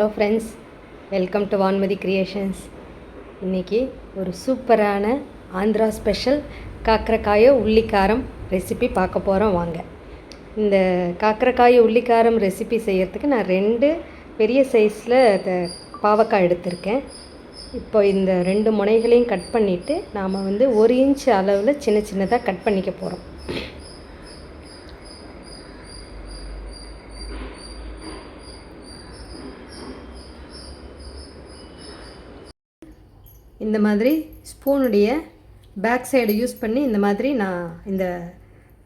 Hello friends, welcome to Vanmathi creations. இன்றைக்கி ஒரு சூப்பரான ஆந்திரா ஸ்பெஷல் காக்கரக்காய உள்ளிக்காரம் ரெசிபி பார்க்க போகிறோம். வாங்க. இந்த காக்கரக்காய உள்ளிக்காரம் ரெசிபி செய்கிறதுக்கு நான் 2 பெரிய சைஸில் பாவக்காய் எடுத்திருக்கேன். இப்போ இந்த 2 முனைகளையும் கட் பண்ணிவிட்டு நாம் 1 இன்ச் அளவில் சின்ன சின்னதாக கட் பண்ணிக்க போகிறோம். இந்த மாதிரி ஸ்பூனுடைய பேக் சைடு யூஸ் பண்ணி இந்த மாதிரி நான் இந்த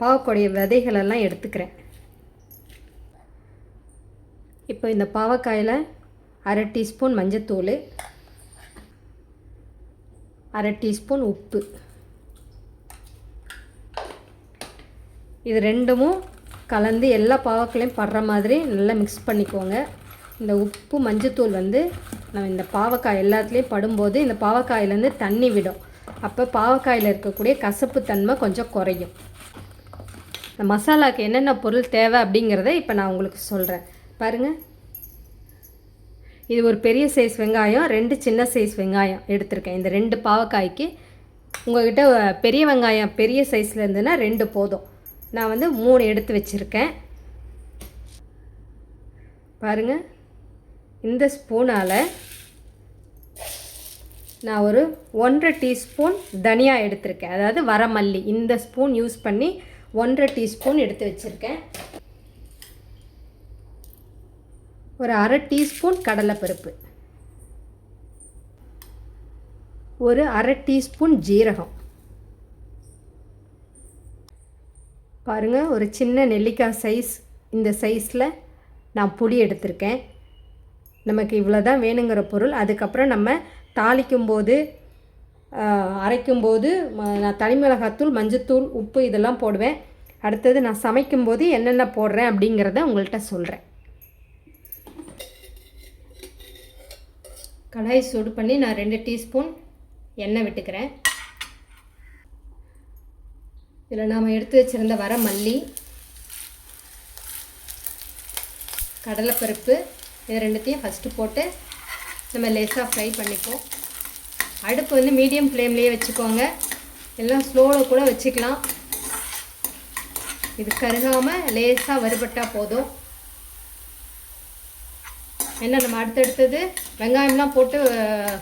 பாவக்காயுடைய விதைகளெல்லாம் எடுத்துக்கிறேன். இப்போ இந்த பாவக்காயில் 1/2 டீஸ்பூன் மஞ்சத்தூள், 1/2 டீஸ்பூன் உப்பு, இது ரெண்டும் கலந்து எல்லா பாவக்காயிலையும் படுற மாதிரி நல்லா மிக்ஸ் பண்ணிக்கோங்க. இந்த உப்பு மஞ்சத்தூள் நம்ம இந்த பாவக்காய் எல்லாத்துலேயும் படும்போது இந்த பாவக்காயிலேருந்து தண்ணி விடும். அப்போ பாவக்காயில் இருக்கக்கூடிய கசப்பு தன்மை கொஞ்சம் குறையும். இந்த மசாலாவுக்கு என்னென்ன பொருள் தேவை அப்படிங்கிறத இப்போ நான் உங்களுக்கு சொல்கிறேன். பாருங்கள், இது ஒரு பெரிய சைஸ் வெங்காயம், 2 சின்ன சைஸ் வெங்காயம் எடுத்திருக்கேன். இந்த 2 பாவக்காய்க்கு உங்கள்கிட்ட பெரிய வெங்காயம் பெரிய சைஸில் இருந்துன்னா 2 போதும். நான் 3 எடுத்து வச்சுருக்கேன். பாருங்கள், இந்த ஸ்பூனால் நான் ஒரு 1/2 டீஸ்பூன் தனியா எடுத்திருக்கேன், அதாவது வரமல்லி. இந்த ஸ்பூன் யூஸ் பண்ணி 1/2 டீஸ்பூன் எடுத்து வச்சுருக்கேன். ஒரு 1/2 டீஸ்பூன் கடலைப்பருப்பு, ஒரு 1/2 டீஸ்பூன் ஜீரகம். பாருங்கள், ஒரு சின்ன நெல்லிக்காய் சைஸ் இந்த சைஸில் நான் புளி எடுத்திருக்கேன். நமக்கு இவ்வளோ தான் வேணுங்கிற பொருள். அதுக்கப்புறம் நம்ம தாளிக்கும்போது அரைக்கும்போது நான் தனிமிளகாத்தூள், மஞ்சத்தூள், உப்பு இதெல்லாம் போடுவேன். அடுத்தது நான் சமைக்கும்போது என்னென்ன போடுறேன் அப்படிங்கிறத உங்கள்கிட்ட சொல்கிறேன். கடாய் சூடு பண்ணி நான் 2 டீஸ்பூன் எண்ணெய் விட்டுக்கிறேன். இதில் நாம் எடுத்து வச்சுருந்த வரமல்லி, கடலைப்பருப்பு, இது ரெண்டுத்தையும் ஃபஸ்ட்டு போட்டு நம்ம லேசாக ஃப்ரை பண்ணிப்போம். அடுப்பு மீடியம் ஃப்ளேம்லேயே வச்சுக்கோங்க, எல்லாம் ஸ்லோவில் கூட வச்சுக்கலாம். இது கருகாமல் லேசாக வறுபட்டால் போதும். ஏன்னா நம்ம அடுத்தடுத்தது வெங்காயம்லாம் போட்டு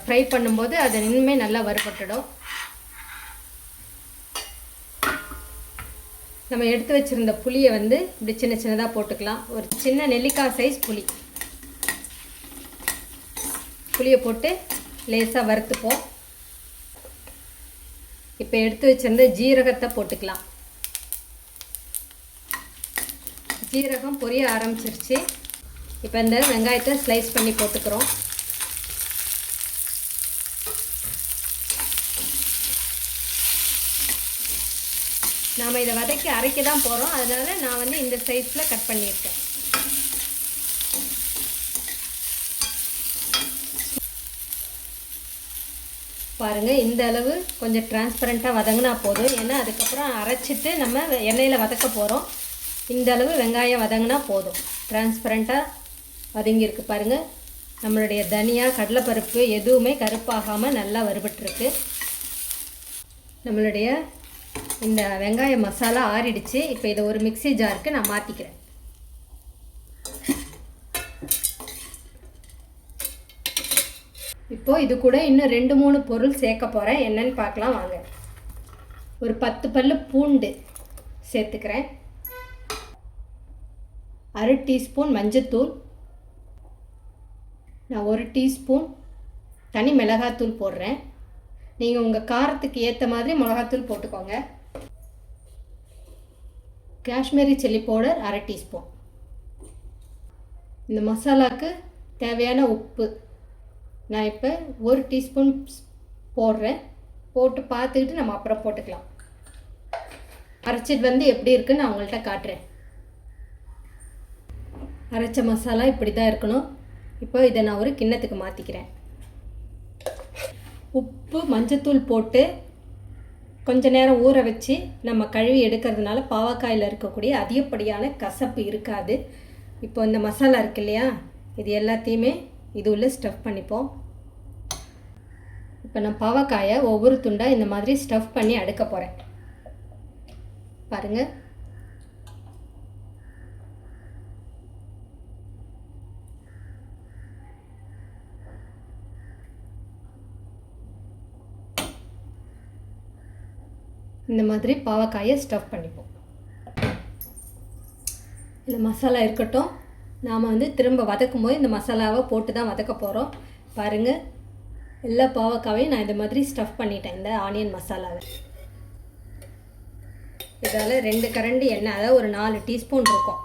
ஃப்ரை பண்ணும்போது அது இன்னுமே நல்லா வறுபட்டுடும். நம்ம எடுத்து வச்சுருந்த புளியை இப்படி சின்ன சின்னதாக போட்டுக்கலாம். ஒரு சின்ன நெல்லிக்காய் சைஸ் புளியை போட்டு லேசாக வறுத்துப்போம். இப்போ எடுத்து வச்சுருந்த ஜீரகத்தை போட்டுக்கலாம். ஜீரகம் பொரிய ஆரம்பிச்சிருச்சு. இப்போ இந்த வெங்காயத்தை ஸ்லைஸ் பண்ணி போட்டுக்கிறோம். நாம் இதை வதக்கி அரைக்க தான் போகிறோம், அதனால் நான் இந்த சைஸில் கட் பண்ணியிருக்கேன். பாருங்கள், இந்த அளவு கொஞ்சம் டிரான்ஸ்பரண்ட்டாக வதங்கினா போதும். ஏன்னா அதுக்கப்புறம் அரைச்சிட்டு நம்ம எண்ணெயில் வதக்க போகிறோம். இந்த அளவு வெங்காயம் வதங்கினா போதும். டிரான்ஸ்பரண்ட்டாக வதங்கியிருக்கு. பாருங்கள், நம்மளுடைய தனியா, கடலைப்பருப்பு எதுவுமே கருப்பாகாமல் நல்லா வறுபட்டுருக்கு. நம்மளுடைய இந்த வெங்காய மசாலா ஆறிடுச்சு. இப்போ இதை ஒரு மிக்ஸி ஜாருக்கு நான் மாற்றிக்கிறேன். இப்போது இது கூட இன்னும் 2-3 பொருள் சேர்க்க போகிறேன். என்னன்னு பார்க்கலாம் வாங்க. ஒரு 10 பல்லு பூண்டு சேர்த்துக்கிறேன். 1/2 டீஸ்பூன் மஞ்சத்தூள், நான் 1 டீஸ்பூன் தனி மிளகாத்தூள் போடுறேன். நீங்கள் உங்கள் காரத்துக்கு ஏற்ற மாதிரி மிளகாத்தூள் போட்டுக்கோங்க. Kashmiri chilli powder 1/2 teaspoon. இந்த மசாலாவுக்கு தேவையான உப்பு நான் இப்போ 1 டீஸ்பூன் போடுறேன். போட்டு பார்த்துக்கிட்டு நம்ம அப்புறம் போட்டுக்கலாம். அரைச்சிட்டு எப்படி இருக்குன்னு நான் உங்கள்கிட்ட காட்டுறேன். அரைச்ச மசாலா இப்படி தான் இருக்கணும். இப்போ இதை நான் ஒரு கிண்ணத்துக்கு மாற்றிக்கிறேன். உப்பு மஞ்சத்தூள் போட்டு கொஞ்ச நேரம் ஊற வச்சு நம்ம கழுவி எடுக்கிறதுனால பாவக்காயில் இருக்கக்கூடிய அதிகப்படியான கசப்பு இருக்காது. இப்போ இந்த மசாலா இருக்கு இல்லையா, இது எல்லாத்தையுமே இது உள்ள ஸ்டஃப் பண்ணிப்போம். இப்போ நான் பாவக்காயை ஒவ்வொரு துண்டாக இந்த மாதிரி ஸ்டஃப் பண்ணி அடுக்க போகிறேன். பாருங்கள், இந்த மாதிரி பாவக்காயை ஸ்டஃப் பண்ணிப்போம். இந்த மசாலா இருக்கட்டும், நாம் வந்து திரும்ப வதக்கும் போது இந்த மசாலாவை போட்டு தான் வதக்க போகிறோம். பாருங்கள், எல்லா பாவக்காவையும் நான் இந்த மாதிரி ஸ்டஃப் பண்ணிட்டேன் இந்த ஆனியன் மசாலாவை. இதால் 2 கரண்டி எண்ணெய், அதாவது ஒரு 4 டீஸ்பூன் இருக்கும்,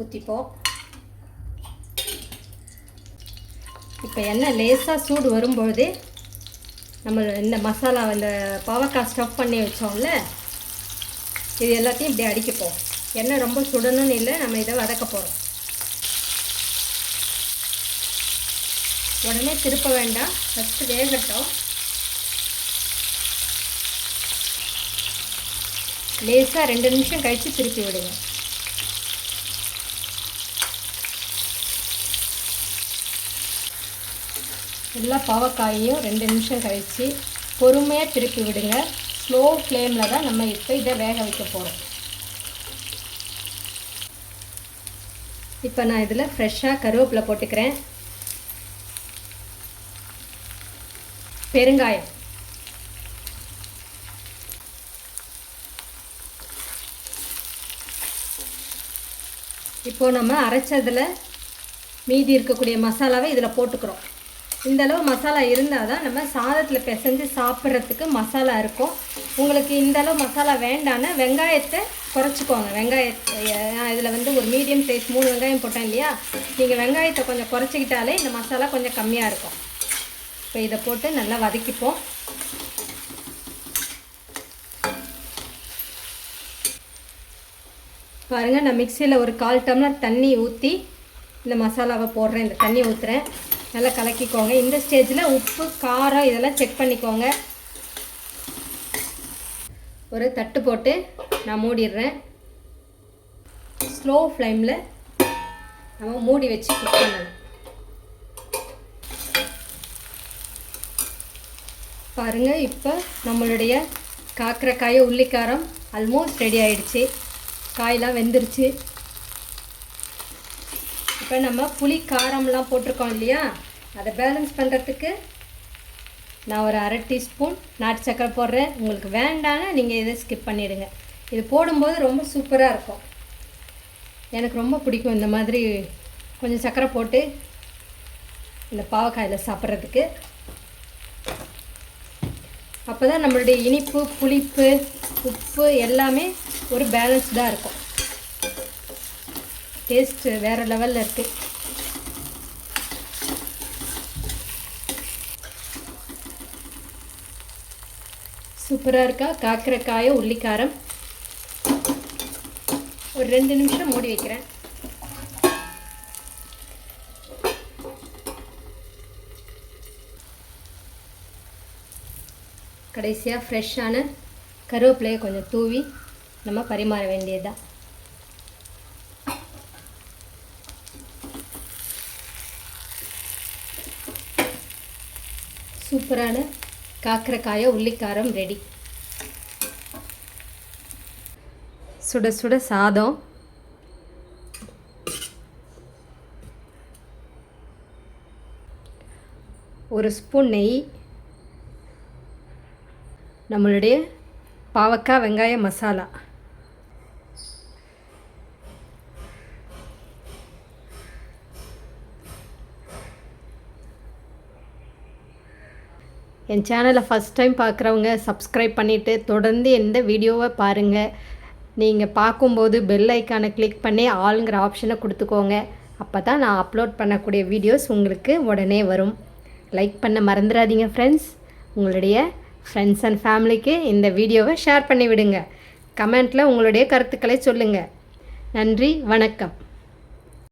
ஊற்றிப்போம். இப்போ எண்ணெய் லேசாக சூடு வரும்பொழுதே நம்ம இந்த மசாலா இந்த பாவக்காய் ஸ்டஃப் பண்ணி வச்சோம்ல, இது எல்லாத்தையும் இப்படி அடிக்கப்போம். எண்ணெய் ரொம்ப சுடணும்னு இல்லை, நம்ம இதை வதக்க போகிறோம். உடனே திருப்ப வேண்டாம், ஃபஸ்ட்டு வேகட்டும். லேசாக 2 நிமிஷம் கழித்து திருப்பி விடுங்க. எல்லா பாவக்காயையும் 2 நிமிஷம் கழித்து பொறுமையாக திருப்பி விடுங்க. ஸ்லோ ஃப்ளேமில் தான் நம்ம இப்போ இதை வேக வைக்க போகிறோம். இப்போ நான் இதில் ஃப்ரெஷ்ஷாக கருவேப்பிலை போட்டுக்கிறேன். பெருங்காயம், இப்போது நம்ம அரைச்சதில் மீதி இருக்கக்கூடிய மசாலாவை இதில் போட்டுக்கிறோம். இந்தளவு மசாலா இருந்தால் தான் நம்ம சாதத்தில் பிசைஞ்சு சாப்பிட்றதுக்கு மசாலா இருக்கும். உங்களுக்கு இந்தளவு மசாலா வேண்டான்னா வெங்காயத்தை குறைச்சிக்கோங்க. இதில் வந்து ஒரு மீடியம் சைஸ் 3 வெங்காயம் போட்டேன் இல்லையா, நீங்கள் வெங்காயத்தை கொஞ்சம் குறைச்சிக்கிட்டாலே இந்த மசாலா கொஞ்சம் கம்மியாக இருக்கும். இப்போ இதை போட்டு நல்லா வதக்கிப்போம். பாருங்கள், நான் மிக்சியில் ஒரு 1/4 டம்ளர் தண்ணி ஊற்றி இந்த மசாலாவை போடுறேன். இந்த தண்ணி ஊற்றுறேன், நல்லா கலக்கிக்கோங்க. இந்த ஸ்டேஜில் உப்பு காரம் இதெல்லாம் செக் பண்ணிக்கோங்க. ஒரு தட்டு போட்டு நான் மூடிடுறேன். ஸ்லோ ஃப்ளேமில் நம்ம மூடி வச்சு குக் பண்ணணும். பாருங்கள், இப்போ நம்மளுடைய காக்கரக்காய் உள்ளிக்காரம் ஆல்மோஸ்ட் ரெடி ஆகிடுச்சு. காயெலாம் வெந்துருச்சு. இப்போ நம்ம புளி காரம்லாம் போட்டிருக்கோம் இல்லையா, அதை பேலன்ஸ் பண்ணுறதுக்கு நான் ஒரு 1/2 டீஸ்பூன் நாட்டு சக்கரை போடுறேன். உங்களுக்கு வேண்டான்னா நீங்கள் இதை ஸ்கிப் பண்ணிவிடுங்க. இது போடும்போது ரொம்ப சூப்பராக இருக்கும். எனக்கு ரொம்ப பிடிக்கும் இந்த மாதிரி கொஞ்சம் சக்கரை போட்டு இந்த பாவக்காயில் சாப்பிட்றதுக்கு. அப்போ தான் நம்மளுடைய இனிப்பு, புளிப்பு, உப்பு எல்லாமே ஒரு பேலன்ஸ்டாக இருக்கும். டேஸ்ட்டு வேறு லெவலில் இருக்குது. சூப்பராக இருக்கா காக்கரக்காய் உள்ளிக்காரம். ஒரு 2 நிமிஷம் மூடி வைக்கிறேன். கடைசியாக ஃப்ரெஷ்ஷான கருவேப்பிலையை கொஞ்சம் தூவி நம்ம பரிமாற வேண்டியதுதான். சூப்பரான காக்கரக்காய் உள்ளிக்காரம் ரெடி. சுட சுட சாதம், ஒரு ஸ்பூன் நெய், நம்மளுடைய பாவக்காய் வெங்காய மசாலா, என் சேனலை ஃபஸ்ட் டைம் பார்க்குறவங்க சப்ஸ்கிரைப் பண்ணிவிட்டு தொடர்ந்து எந்த வீடியோவை பாருங்கள். நீங்கள் பார்க்கும்போது பெல் ஐக்கானை கிளிக் பண்ணி ஆளுங்கிற ஆப்ஷனை கொடுத்துக்கோங்க. அப்போ தான் நான் அப்லோட் பண்ணக்கூடிய வீடியோஸ் உங்களுக்கு உடனே வரும். லைக் பண்ண மறந்துடாதீங்க ஃப்ரெண்ட்ஸ். உங்களுடைய ஃப்ரெண்ட்ஸ் அண்ட் ஃபேமிலிக்கு இந்த வீடியோவை ஷேர் பண்ணி விடுங்க. கமெண்ட்டில் உங்களுடைய கருத்துக்களை சொல்லுங்கள். நன்றி, வணக்கம்.